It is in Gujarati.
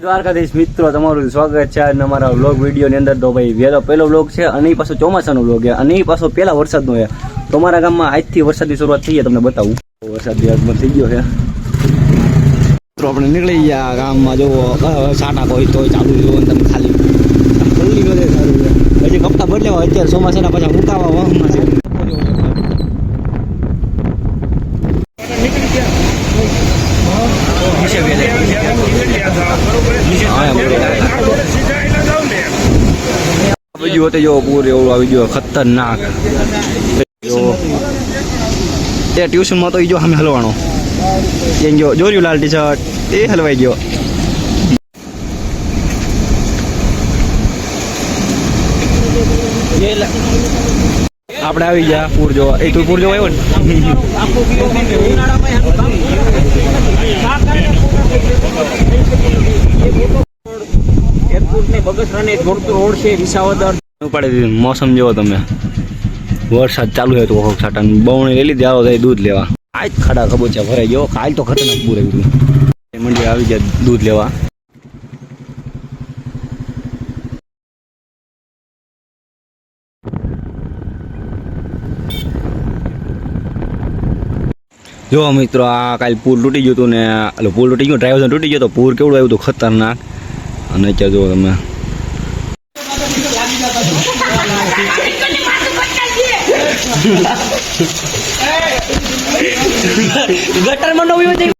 દ્વારકાધીશ મિત્રો, તમારું સ્વાગત છે અમારા વ્લોગ વિડીયોની અંદર. તો ભાઈ વેલો પહેલો વ્લોગ છે અને એ પાછો ચોમાસાનો વ્લોગ છે અને એ પાછો પહેલા વરસાદનો છે. તો અમારા ગામમાં આજથી વરસાદની શરૂઆત થઈ છે, તમને બતાવું. વરસાદ આગમન થઈ ગયો છે. તો આપણે નીકળી ગયા ગામમાં. જો સાટા કોઈ તો ચાલુ જોવો ને તમે ખાલી જલ્દી વધે સારું છે. પછી કપડા બદલાવા અત્યારે ચોમાસાના પાછા ઉકાવા વાહમાં છે. બીજું હોતે જો પૂર એવું આવી ગયો ખતરનાક. એ ટ્યુશનમાં તો એ જો સામે હલવાનો એ જો જોર્યું લાલ ટી શર્ટ એ હલવાઈ ગયો. આપણે આવી ગયા પૂર જોવા. એ તું પૂર જોવા આવ્યો ને મોસમ જેવો તમે વરસાદ ચાલુ હોય તો છાટા બવણી લઈ લીધી. આવો દૂધ લેવા. આજ ખાડા કબોચા ભરાઈ ગયો. કાલ તો ખતરનાક પૂર આવ્યું. મંડી આવી ગયા દૂધ લેવા. જો મિત્રો, આ કાલ પૂર તૂટી ગયું હતું ને પૂર તૂટી ગયું, ડ્રાઈવર તૂટી ગયો તો પૂર કેવડું આવ્યું હતું ખતરનાક. અને અત્યારે જુઓ તમે ગટરમાં